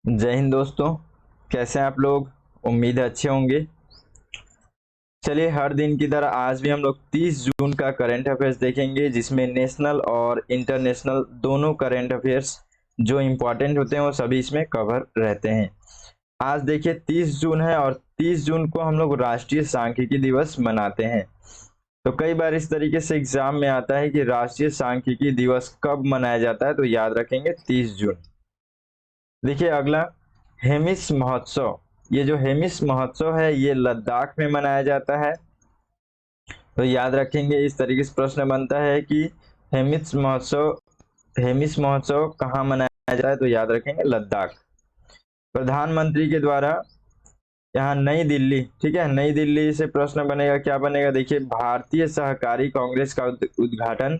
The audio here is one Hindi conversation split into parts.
जय हिंद दोस्तों। कैसे हैं आप लोग? उम्मीद है अच्छे होंगे। चलिए, हर दिन की तरह आज भी हम लोग 30 जून का करंट अफेयर्स देखेंगे, जिसमें नेशनल और इंटरनेशनल दोनों करंट अफेयर्स जो इम्पोर्टेंट होते हैं वो सभी इसमें कवर रहते हैं। आज देखिए 30 जून है और 30 जून को हम लोग राष्ट्रीय सांख्यिकी दिवस मनाते हैं। तो कई बार इस तरीके से एग्जाम में आता है कि राष्ट्रीय सांख्यिकी दिवस कब मनाया जाता है, तो याद रखेंगे 30 जून। देखिए अगला, हेमिस महोत्सव। ये जो हेमिस महोत्सव है ये लद्दाख में मनाया जाता है। तो याद रखेंगे, इस तरीके से प्रश्न बनता है कि हेमिस महोत्सव कहाँ मनाया जाता है, तो याद रखेंगे लद्दाख। प्रधानमंत्री के द्वारा यहाँ नई दिल्ली, ठीक है, नई दिल्ली से प्रश्न बनेगा, क्या बनेगा? देखिए, भारतीय सहकारी कांग्रेस का उद्घाटन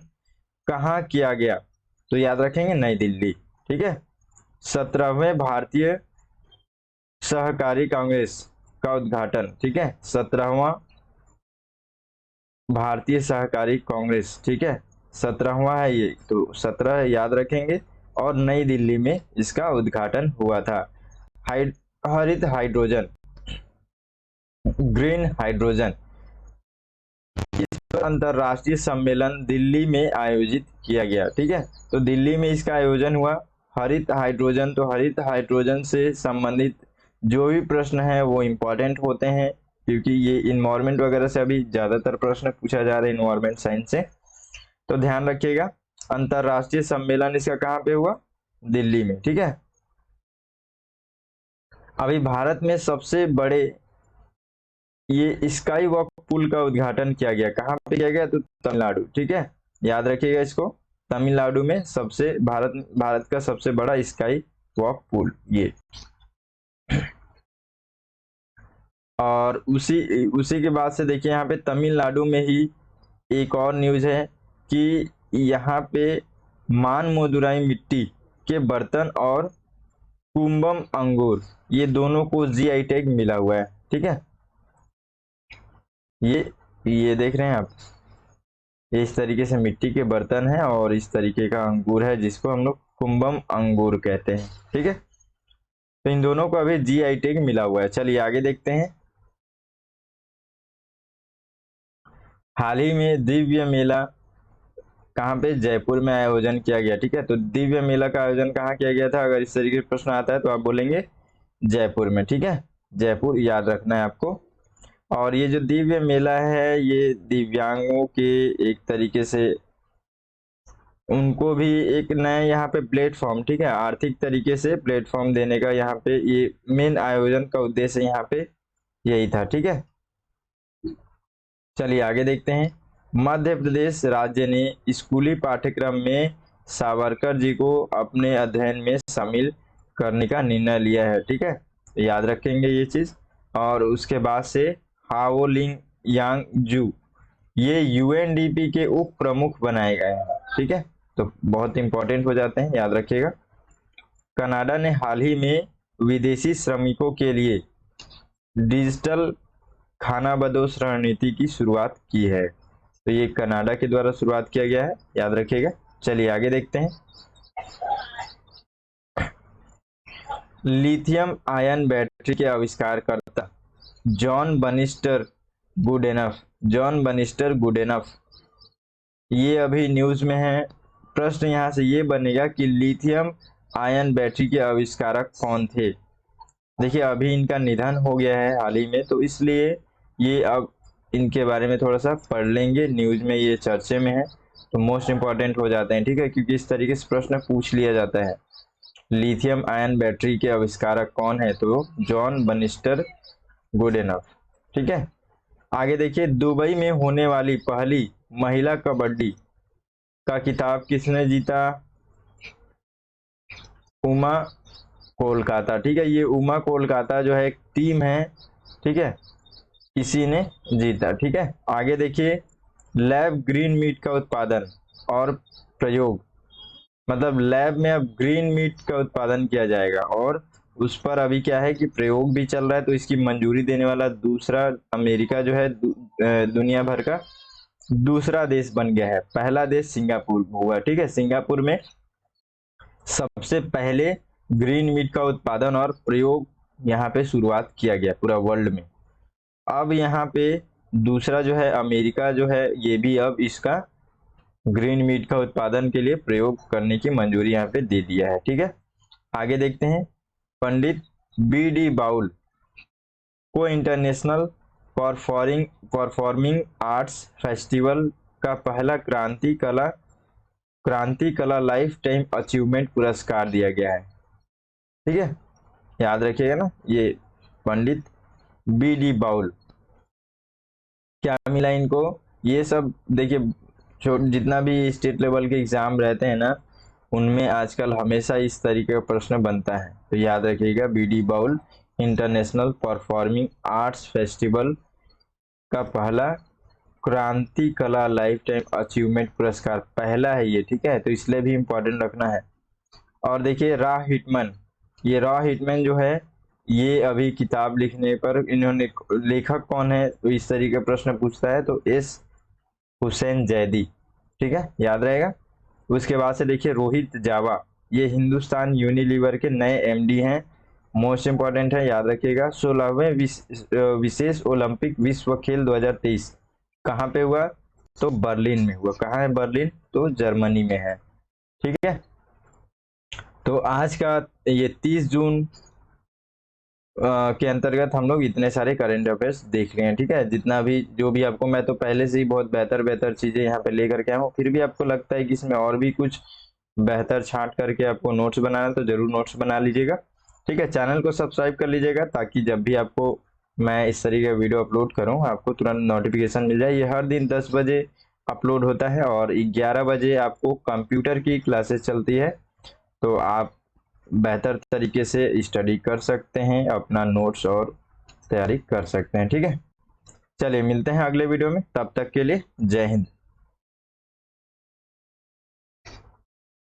कहाँ किया गया, तो याद रखेंगे नई दिल्ली। ठीक है, 17वें भारतीय सहकारी कांग्रेस का उद्घाटन, ठीक है, 17वां भारतीय सहकारी कांग्रेस, ठीक है, 17वां है ये, तो 17 याद रखेंगे। और नई दिल्ली में इसका उद्घाटन हुआ था। हरित हाइड्रोजन, ग्रीन हाइड्रोजन, अंतरराष्ट्रीय सम्मेलन दिल्ली में आयोजित किया गया। ठीक है, तो दिल्ली में इसका आयोजन हुआ। हरित हाइड्रोजन, तो हरित हाइड्रोजन से संबंधित जो भी प्रश्न है वो इम्पोर्टेंट होते हैं, क्योंकि ये इन्वायरमेंट वगैरह से अभी ज्यादातर प्रश्न पूछा जा रहा है, इन्वायरमेंट साइंस से। तो ध्यान रखिएगा, अंतरराष्ट्रीय सम्मेलन इसका कहाँ पे हुआ? दिल्ली में। ठीक है, अभी भारत में सबसे बड़े ये स्काई वॉक पुल का उद्घाटन किया गया, कहाँ पे किया गया? तो तमिलनाडु। ठीक है, याद रखिएगा इसको, तमिलनाडु में सबसे भारत का सबसे बड़ा स्काई वॉक पुल ये। और उसी के बाद से देखिए, यहाँ पे तमिलनाडु में ही एक और न्यूज है कि यहाँ पे मान मदुराई मिट्टी के बर्तन और कुंभम अंगूर, ये दोनों को जीआई टैग मिला हुआ है। ठीक है, ये देख रहे हैं आप, ये इस तरीके से मिट्टी के बर्तन है और इस तरीके का अंगूर है जिसको हम लोग कुंभम अंगूर कहते हैं। ठीक है, तो इन दोनों को अभी जीआई टैग मिला हुआ है। चलिए आगे देखते हैं। हाल ही में दिव्य मेला कहाँ पे? जयपुर में आयोजन किया गया। ठीक है, तो दिव्य मेला का आयोजन कहाँ किया गया था? अगर इस तरीके का प्रश्न आता है तो आप बोलेंगे जयपुर में। ठीक है, जयपुर याद रखना है आपको। और ये जो दिव्य मेला है ये दिव्यांगों के एक तरीके से उनको भी एक नया यहाँ पे प्लेटफॉर्म, ठीक है, आर्थिक तरीके से प्लेटफॉर्म देने का यहाँ पे ये मेन आयोजन का उद्देश्य यहाँ पे यही था। ठीक है, चलिए आगे देखते हैं। मध्य प्रदेश राज्य ने स्कूली पाठ्यक्रम में सावरकर जी को अपने अध्ययन में शामिल करने का निर्णय लिया है। ठीक है, याद रखेंगे ये चीज। और उसके बाद से हाओलिंग यांगजू, ये यूएनडीपी के उप प्रमुख बनाए गए हैं। ठीक है, तो बहुत इंपॉर्टेंट हो जाते हैं, याद रखिएगा। कनाडा ने हाल ही में विदेशी श्रमिकों के लिए डिजिटल खानाबदोश रणनीति की शुरुआत की है। तो ये कनाडा के द्वारा शुरुआत किया गया है, याद रखिएगा। चलिए आगे देखते हैं। लिथियम आयन बैटरी के आविष्कारकर्ता जॉन बनिस्टर गुडेनफ, ये अभी न्यूज में है। प्रश्न यहाँ से ये बनेगा कि लिथियम आयन बैटरी के आविष्कारक कौन थे? देखिए, अभी इनका निधन हो गया है हाल ही में, तो इसलिए ये अब इनके बारे में थोड़ा सा पढ़ लेंगे, न्यूज में ये चर्चे में है, तो मोस्ट इंपॉर्टेंट हो जाते हैं। ठीक है, क्योंकि इस तरीके से प्रश्न पूछ लिया जाता है। लिथियम आयन बैटरी के आविष्कारक कौन है? तो जॉन बनिस्टर गुडेनफ। ठीक है, आगे देखिए, दुबई में होने वाली पहली महिला कबड्डी का खिताब किसने जीता? उमा कोलकाता। ठीक है, ये उमा कोलकाता जो है एक टीम है, ठीक है, इसी ने जीता। ठीक है, आगे देखिए, लैब ग्रीन मीट का उत्पादन और प्रयोग, मतलब लैब में अब ग्रीन मीट का उत्पादन किया जाएगा और उस पर अभी क्या है कि प्रयोग भी चल रहा है, तो इसकी मंजूरी देने वाला दूसरा अमेरिका जो है दुनिया भर का दूसरा देश बन गया है। पहला देश सिंगापुर हुआ। ठीक है, सिंगापुर में सबसे पहले ग्रीन मीट का उत्पादन और प्रयोग यहाँ पे शुरुआत किया गया पूरा वर्ल्ड में। अब यहाँ पे दूसरा जो है अमेरिका जो है ये भी अब इसका ग्रीन मीट का उत्पादन के लिए प्रयोग करने की मंजूरी यहाँ पे दे दिया है। ठीक है, आगे देखते हैं। पंडित बी.डी. बाउल को इंटरनेशनल परफॉर्मिंग आर्ट्स फेस्टिवल का पहला क्रांति कला लाइफ टाइम अचीवमेंट पुरस्कार दिया गया है। ठीक है, याद रखिएगा ना, ये पंडित बी.डी. बाउल क्या मिला इनको, ये सब देखिए जितना भी स्टेट लेवल के एग्जाम रहते हैं ना, उनमें आजकल हमेशा इस तरीके का प्रश्न बनता है, तो याद रखिएगा BD. Baul international performing arts festival का पहला क्रांति कला लाइफ टाइम अचीवमेंट पुरस्कार पहला है ये। ठीक है, तो इसलिए भी इम्पोर्टेंट रखना है। और देखिए रॉ हिटमैन, ये रॉ हिटमैन जो है ये अभी किताब लिखने पर इन्होंने, लेखक कौन है तो इस तरीके का प्रश्न पूछता है, तो एस हुसैन जैदी। ठीक है, याद रहेगा। उसके बाद से देखिए रोहित जावा, ये हिंदुस्तान यूनिलीवर के नए एमडी हैं, मोस्ट इंपॉर्टेंट है, याद रखिएगा। 16वें विशेष ओलंपिक विश्व खेल 2023 कहाँ पे हुआ, तो बर्लिन में हुआ। कहाँ है बर्लिन, तो जर्मनी में है। ठीक है, तो आज का ये 30 जून के अंतर्गत हम लोग इतने सारे करंट अफेयर्स देख रहे हैं। ठीक है, जितना भी जो भी आपको, मैं तो पहले से ही बहुत बेहतर चीजें यहाँ पे लेकर के आया हूँ, फिर भी आपको लगता है कि इसमें और भी कुछ बेहतर छांट करके आपको नोट्स बनाना, तो जरूर नोट्स बना लीजिएगा। ठीक है, चैनल को सब्सक्राइब कर लीजिएगा ताकि जब भी आपको मैं इस तरीके का वीडियो अपलोड करूँ आपको तुरंत नोटिफिकेशन मिल जाए। ये हर दिन 10 बजे अपलोड होता है और 11 बजे आपको कंप्यूटर की क्लासेस चलती है, तो आप बेहतर तरीके से स्टडी कर सकते हैं, अपना नोट्स और तैयारी कर सकते हैं। ठीक है, चलिए मिलते हैं अगले वीडियो में, तब तक के लिए जय हिंद।